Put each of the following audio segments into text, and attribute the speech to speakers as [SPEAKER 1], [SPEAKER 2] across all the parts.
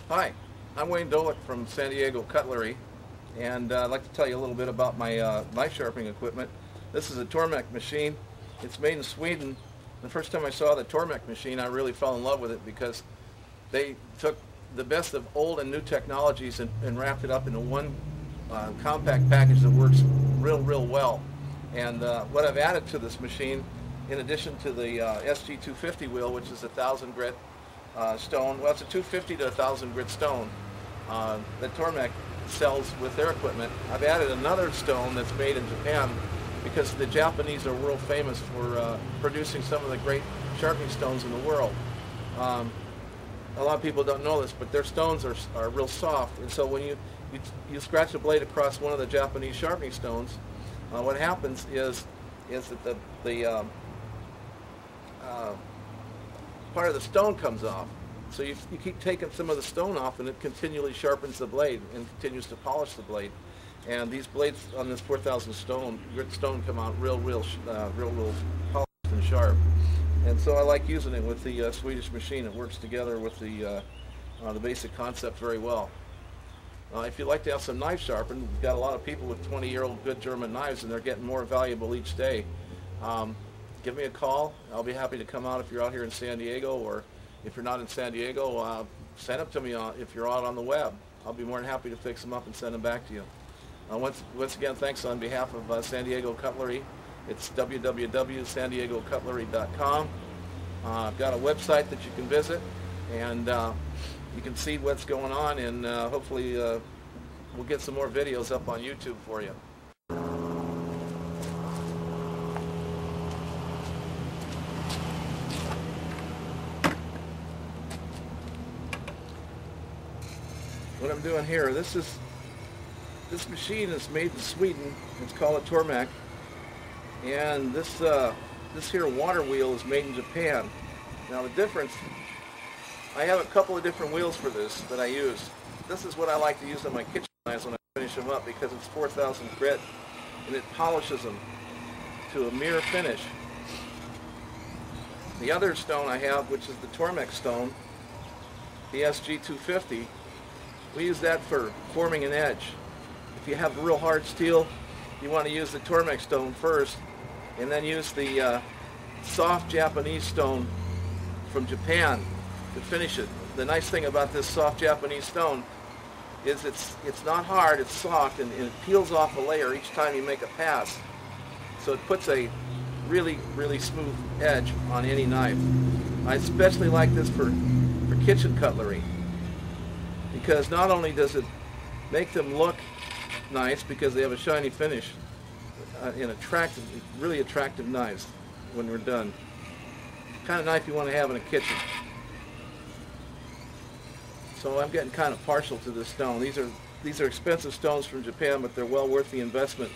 [SPEAKER 1] Hi, I'm Wayne Dolick from San Diego Cutlery, and I'd like to tell you a little bit about my knife sharpening equipment. This is a Tormek machine. It's made in Sweden. The first time I saw the Tormek machine, I really fell in love with it because they took the best of old and new technologies and wrapped it up into one compact package that works real well. And what I've added to this machine, in addition to the SG250 wheel, which is a 1,000 grit stone. Well, it's a 250 to 1,000 grit stone that Tormek sells with their equipment. I've added another stone that's made in Japan because the Japanese are world famous for producing some of the great sharpening stones in the world. A lot of people don't know this, but their stones are real soft, and so when you scratch a blade across one of the Japanese sharpening stones, what happens is that the part of the stone comes off. So you keep taking some of the stone off, and it continually sharpens the blade and continues to polish the blade. And these blades on this 4,000 grit stone come out real polished and sharp. And so I like using it with the Swedish machine. It works together with the basic concept very well. If you'd like to have some knife sharpened, we've got a lot of people with 20-year-old good German knives, and they're getting more valuable each day. Give me a call. I'll be happy to come out if you're out here in San Diego, or if you're not in San Diego, send them to me if you're out on the web. I'll be more than happy to fix them up and send them back to you. Once again, thanks on behalf of San Diego Cutlery. It's www.sandiegocutlery.com. I've got a website that you can visit, and you can see what's going on, and hopefully we'll get some more videos up on YouTube for you. What I'm doing here, this machine is made in Sweden. It's called a Tormek, and this here water wheel is made in Japan. Now the difference, I have a couple of different wheels for this that I use. This is what I like to use on my kitchen knives when I finish them up because it's 4,000 grit and it polishes them to a mirror finish. The other stone I have, which is the Tormek stone, the SG250, we use that for forming an edge. If you have real hard steel, you want to use the Tormek stone first, and then use the soft Japanese stone from Japan to finish it. The nice thing about this soft Japanese stone is it's not hard, it's soft, and it peels off a layer each time you make a pass. So it puts a really smooth edge on any knife. I especially like this for kitchen cutlery, because not only does it make them look nice because they have a shiny finish and really attractive knives when we're done. The kind of knife you want to have in a kitchen. So I'm getting kind of partial to this stone. These are expensive stones from Japan, but they're well worth the investment.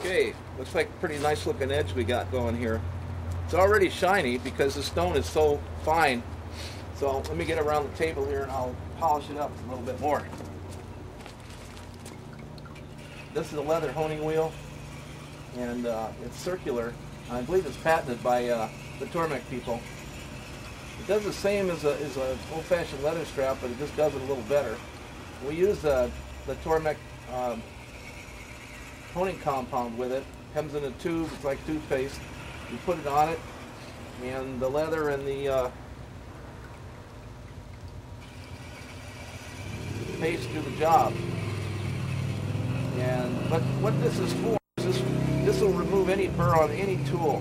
[SPEAKER 1] Okay, looks like a pretty nice looking edge we got going here. It's already shiny because the stone is so fine. So let me get around the table here and I'll polish it up a little bit more. This is a leather honing wheel, and it's circular. I believe it's patented by the Tormek people. It does the same as a old-fashioned leather strap, but it just does it a little better. We use the Tormek honing compound with it. Comes in a tube, it's like toothpaste. You put it on it, and the leather and the paste do the job. But what this is for is this will remove any burr on any tool.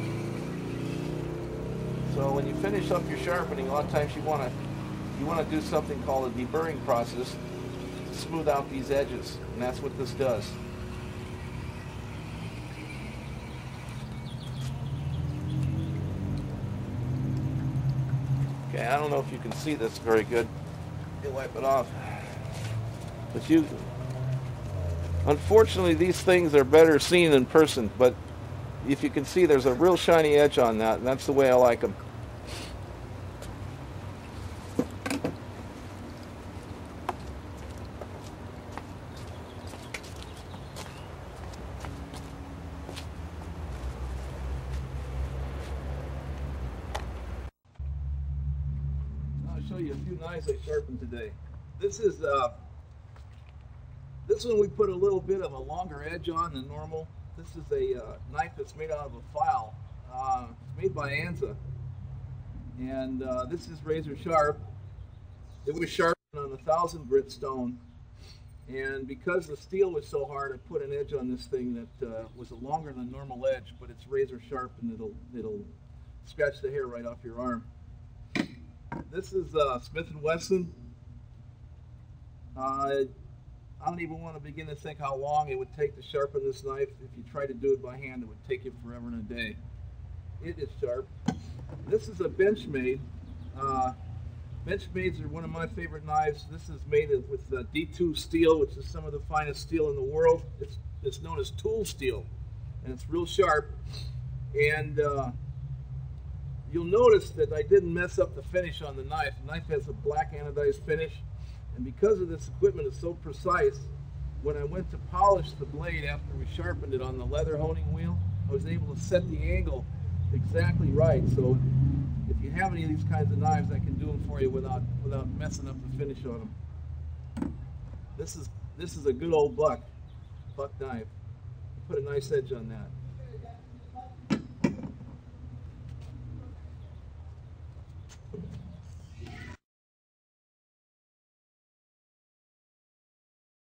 [SPEAKER 1] So when you finish up your sharpening, a lot of times you want to do something called a deburring process to smooth out these edges, and that's what this does. Okay, I don't know if you can see this very good. You wipe it off. But unfortunately, these things are better seen in person, but if you can see, there's a real shiny edge on that, and that's the way I like them. I'll show you a few knives I sharpened today. This one we put a little bit of a longer edge on than normal. This is a knife that's made out of a file. It's made by Anza, and this is razor sharp. It was sharpened on 1,000 grit stone, and because the steel was so hard, I put an edge on this thing that was a longer than normal edge, but it's razor sharp and it'll scratch the hair right off your arm. This is Smith & Wesson. I don't even want to begin to think how long it would take to sharpen this knife. If you try to do it by hand, it would take you forever and a day. It is sharp. This is a Benchmade. Benchmades are one of my favorite knives. This is made with D2 steel, which is some of the finest steel in the world. It's known as tool steel, and it's real sharp. And you'll notice that I didn't mess up the finish on the knife. The knife has a black anodized finish. And because of this equipment is so precise, when I went to polish the blade after we sharpened it on the leather honing wheel, I was able to set the angle exactly right. So if you have any of these kinds of knives, I can do them for you without messing up the finish on them. This is a good old buck knife. Put a nice edge on that.